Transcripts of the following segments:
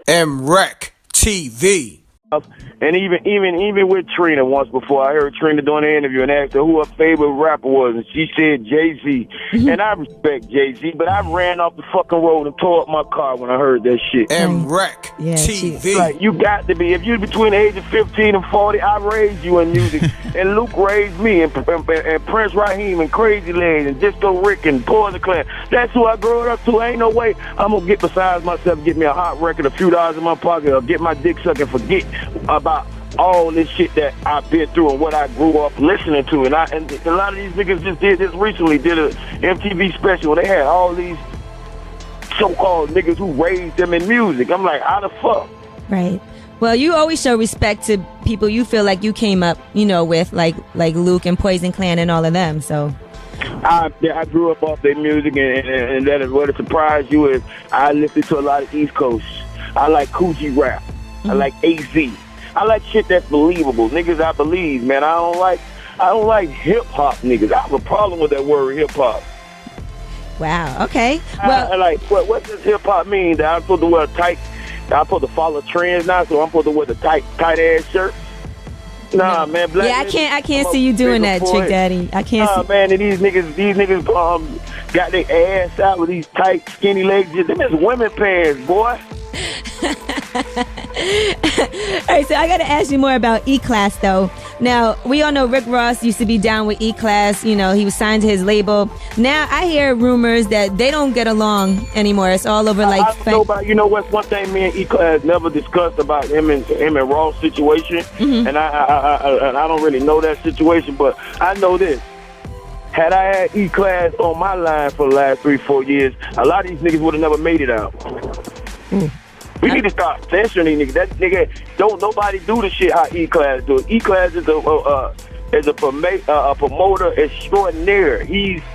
Mrecktv. And even with Trina once before, I heard Trina doing an interview and asked her who her favorite rapper was, and she said Jay-Z. And I respect Jay-Z, but I ran off the fucking road and tore up my car when I heard that shit. Mrecktv. Like, you got to be. If you're between the age of 15 and 40, I raised you in music. And Luke raised me, and Prince Raheem, and Crazy Legs, and Disco Rick, and Poison Clan. That's who I grew up to. Ain't no way I'm going to get besides myself, get me a hot record, a few dollars in my pocket, or get my dick sucked and forget about all this shit that I've been through and what I grew up listening to. And a lot of these niggas just did a MTV special where they had all these so-called niggas who raised them in music. I'm like, how the fuck? Right. Well, you always show respect to people you feel like you came up, with, like Luke and Poison Clan and all of them, so. I grew up off their music, and that is what surprised you is I listened to a lot of East Coast. I like Coogee rap. I like AZ. I like shit that's believable. Niggas I believe, man. I don't like hip-hop niggas. I have a problem with that word hip-hop. Wow, okay. Well, I like, what does hip-hop mean? That I'm supposed to wear tight, I'm supposed to follow trends now, so I'm supposed to wear the tight-ass shirt? Nah, man. Black I can't see you doing that, Trick Daddy. I can't see. Man, and these niggas got their ass out with these tight, skinny legs. Them is women pants, boy. All right, so I got to ask you more about E-Class, though. Now, we all know Rick Ross used to be down with E-Class. He was signed to his label. Now, I hear rumors that they don't get along anymore. It's all over, like... I don't know about, what's one thing me and E-Class never discussed about him and Ross situation, and I don't really know that situation, but I know this. Had I had E-Class on my line for the last 3-4 years, a lot of these niggas would have never made it out. We need to start censoring these niggas. That nigga, don't nobody do the shit how E-Class do it. E-Class is a promoter extraordinaire.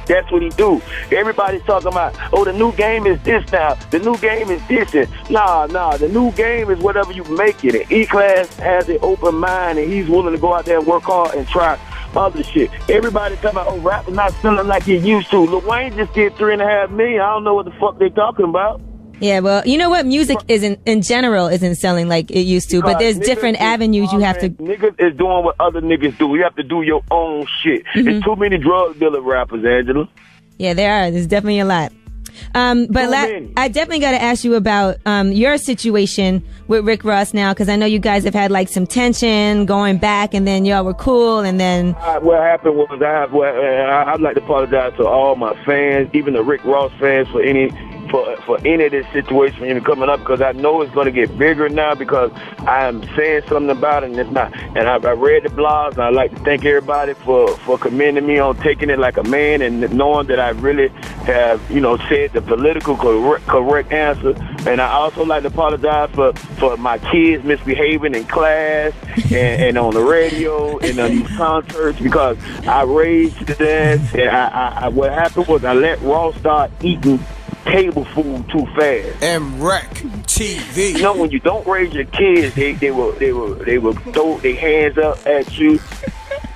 That's what he do. Everybody's talking about, the new game is this now. The new game is this. Nah. The new game is whatever you make it. And E-Class has an open mind, and he's willing to go out there and work hard and try other shit. Everybody talking about, rap is not selling like it used to. Lil Wayne just did $3.5 million. I don't know what the fuck they talking about. Yeah, well, you know what? Music in general isn't selling like it used to, but there's different avenues you have to... Niggas is doing what other niggas do. You have to do your own shit. There's too many drug dealer rappers, Angela. Yeah, there are. There's definitely a lot. But I definitely got to ask you about your situation with Rick Ross now, because I know you guys have had like some tension going back, and then y'all were cool, and then... What happened was I'd like to apologize to all my fans, even the Rick Ross fans, for any of this situation even coming up, because I know it's going to get bigger now, because I'm saying something about it, and it's not. And I read the blogs, and I'd like to thank everybody for commending me on taking it like a man and knowing that I really have, said the political correct answer. And I also like to apologize for my kids misbehaving in class and on the radio and on these concerts, because I raised them, and what happened was I let Ross start eating table food too fast. Mrecktv. When you don't raise your kids, they will throw their hands up at you.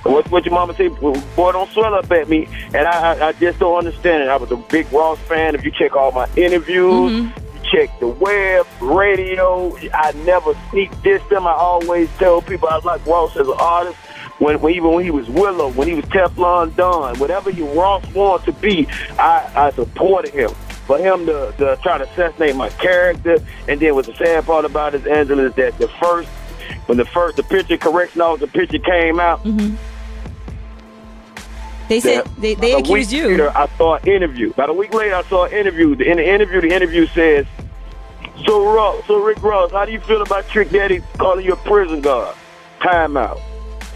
What your mama say? Boy, don't swell up at me. And I just don't understand it. I was a big Ross fan. If you check all my interviews, you check the web, radio, I never sneak diss them. I always tell people I like Ross as an artist. Even when he was Willow, when he was Teflon Don, whatever Ross wanted to be, I supported him. For him to try to assassinate my character, and then what's the sad part about it, Angela, is that when the picture correction officer picture came out, they said they accused you. Later, I saw an interview. About a week later, I saw an interview. In the interview says, "So Rick Ross, how do you feel about Trick Daddy calling you a prison guard? Time out.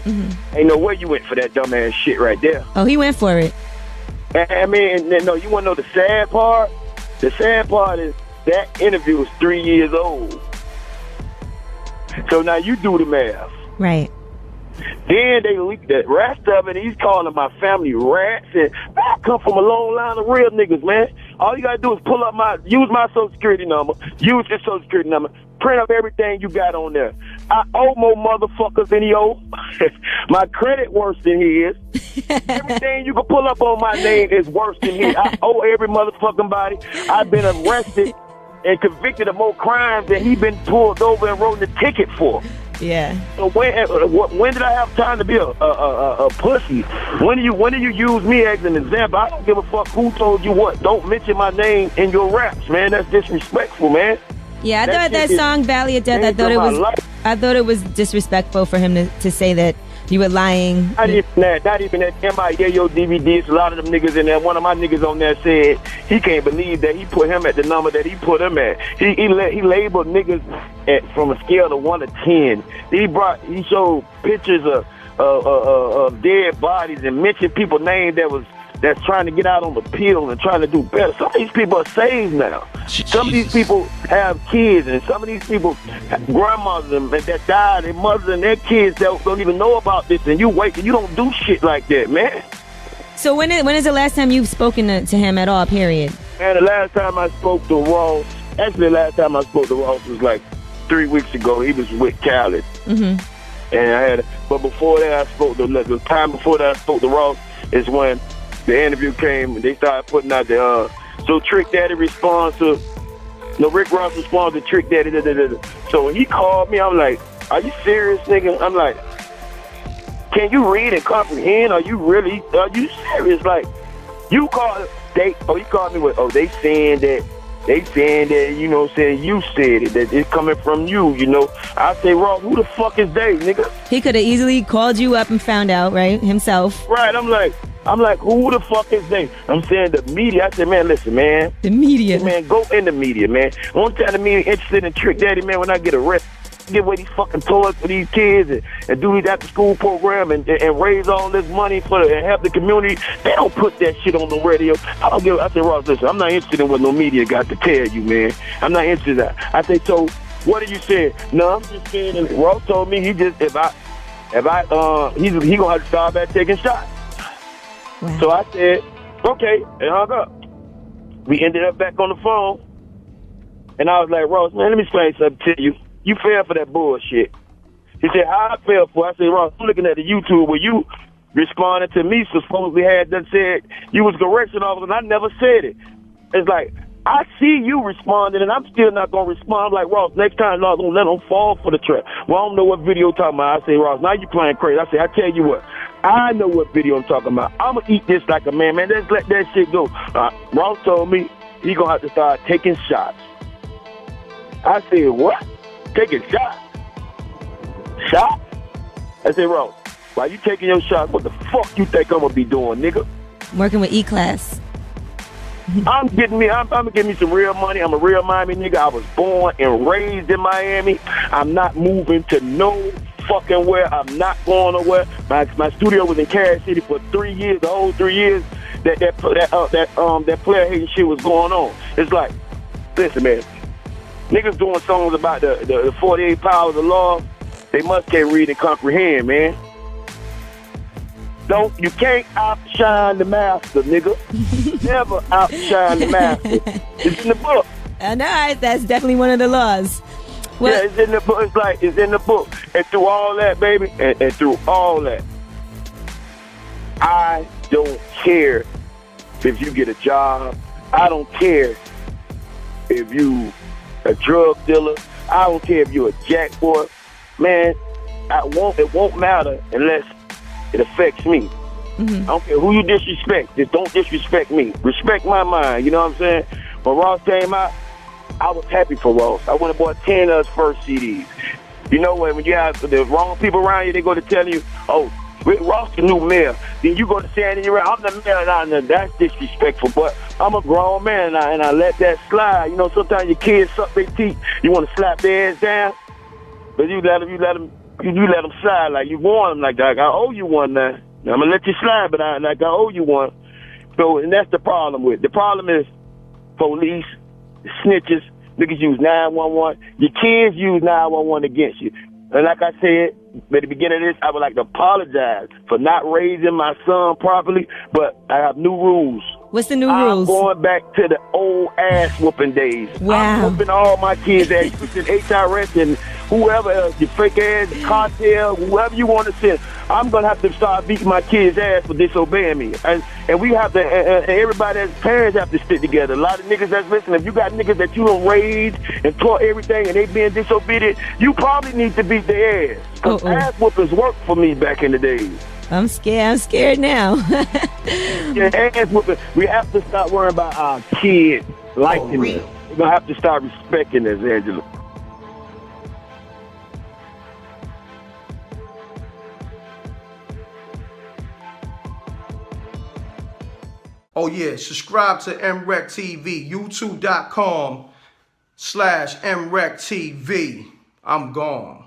Ain't no way you went for that dumbass shit right there." Oh, he went for it. I mean, no, you want to know the sad part? The sad part is that interview was 3 years old. So now you do the math. Right. Then they leaked the rest of it, and he's calling my family rats. And I come from a long line of real niggas, man. All you gotta do is use my social security number, use his social security number, print up everything you got on there. I owe more motherfuckers than he owe. My credit worse than his. Everything you can pull up on my name is worse than his. I owe every motherfucking body. I've been arrested and convicted of more crimes than he been pulled over and wrote the ticket for. Yeah. So when did I have time to be a pussy? When do you use me as an example? I don't give a fuck who told you what. Don't mention my name in your raps, man. That's disrespectfful, man. Yeah, I thought that song "Valley of Death." I thought it was disrespectful for him to say that you were lying. Not even that. M.reck DVDs. A lot of them niggas in there. One of my niggas on there said he can't believe that he put him at the number that he put him at. He labeled niggas from a scale of 1 to 10. He showed pictures of dead bodies and mentioned people's names that's trying to get out on the pill and trying to do better. Some of these people are saved now. Some of these people have kids, and some of these people have grandmothers that died, their mothers and their kids that don't even know about this, and you wait and you don't do shit like that, man. So when is the last time you've spoken to him at all, period? Man, the last time I spoke to Ross, was like 3 weeks ago. He was with Khaled. Mm-hmm. And but before that, the time before that I spoke to Ross is when the interview came and they started putting out so Trick Daddy responds to, Rick Ross responds to Trick Daddy. So when he called me, I'm like, are you serious, nigga? I'm like, can you read and comprehend? Are you serious? Like, he called me with, they saying that, you know what I'm saying, you said it, that it's coming from you, you know. I say, Ross, who the fuck is they, nigga? He could have easily called you up and found out, right, himself. Right, I'm like, who the fuck is they? I'm saying the media. I said, man, listen, man. The media. Hey, man, go in the media, man. One time the media interested in Trick Daddy, man, when I get arrested, give away these fucking toys for these kids and do these after-school program and raise all this money and help the community. They don't put that shit on the radio. I said, Ross, listen, I'm not interested in what no media got to tell you, man. I'm not interested in that. I say, so what are you saying? No, I'm just saying, and Ross told me he gonna have to start back taking shots. Wow. So I said, okay, and hung up. We ended up back on the phone, and I was like, Ross, man, let me explain something to you. You fell for that bullshit. He said, how I fell for? I said, Ross, I'm looking at the YouTube where you responded to me, supposedly had done said you was correction officer, and I never said it. It's like, I see you responding, and I'm still not going to respond. I'm like, Ross, next time, Lord, don't let them fall for the trap. Well, I don't know what video talking about. I say, Ross, now you playing crazy. I say, I tell you what, I know what video I'm talking about. I'm going to eat this like a man, man. Let's let that shit go. Ross told me he going to have to start taking shots. I said, what? Taking shots? Shots? I said, Ross, while you taking your shots, what the fuck you think I'm going to be doing, nigga? Working with E-Class. I'm gonna give me some real money. I'm a real Miami nigga. I was born and raised in Miami. I'm not moving to no fucking where. I'm not going nowhere. My studio was in Carriage City for 3 years. The whole 3 years that player hating shit was going on. It's like, listen, man, niggas doing songs about the 48 powers of law. They must can't read and comprehend, man. You can't outshine the master, nigga. Never outshine the master. It's in the book. I know, that's definitely one of the laws. Well, yeah, it's in the book. It's in the book. And through all that, baby, and through all that, I don't care if you get a job. I don't care if you a drug dealer. I don't care if you a jackpot. Man, it won't matter unless it affects me. Mm-hmm. I don't care who you disrespect. Just don't disrespect me. Respect my mind. You know what I'm saying? When Ross came out, I was happy for Ross. I went and bought 10 of his first CDs. You know, when you have the wrong people around you, they go to tell you, oh, Rick Ross the new mayor. Then you go to say, I'm the mayor, and that's disrespectful. But I'm a grown man, and I let that slide. You know, sometimes your kids suck their teeth. You want to slap their ass down, but you let them slide like you want them. Like, I owe you one now. I'm going to let you slide, but I owe you one. So, and that's the problem with it. The problem is police, snitches, niggas use 911. Your kids use 911 against you. And like I said, at the beginning of this, I would like to apologize for not raising my son properly, but I have new rules. What's the new I'm rules? going back to the old ass whooping days. Wow. I'm whooping all my kids ass, HRS and whoever else, your fake ass, cartel, whoever you want to send. I'm going to have to start beating my kids' ass for disobeying me. And we have to, and everybody as parents have to stick together. A lot of niggas that's listening, if you got niggas that you done raised and taught everything and they being disobedient, you probably need to beat their ass. Because ass whoopers worked for me back in the days. I'm scared now. Yeah, ass whooping. We have to stop worrying about our kids liking us. We're going to have to start respecting us, Angela. Oh yeah, subscribe to Mrecktv, youtube.com/Mrecktv. I'm gone.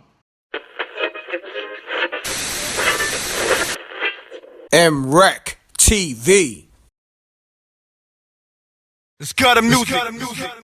Mrecktv. It's got a music.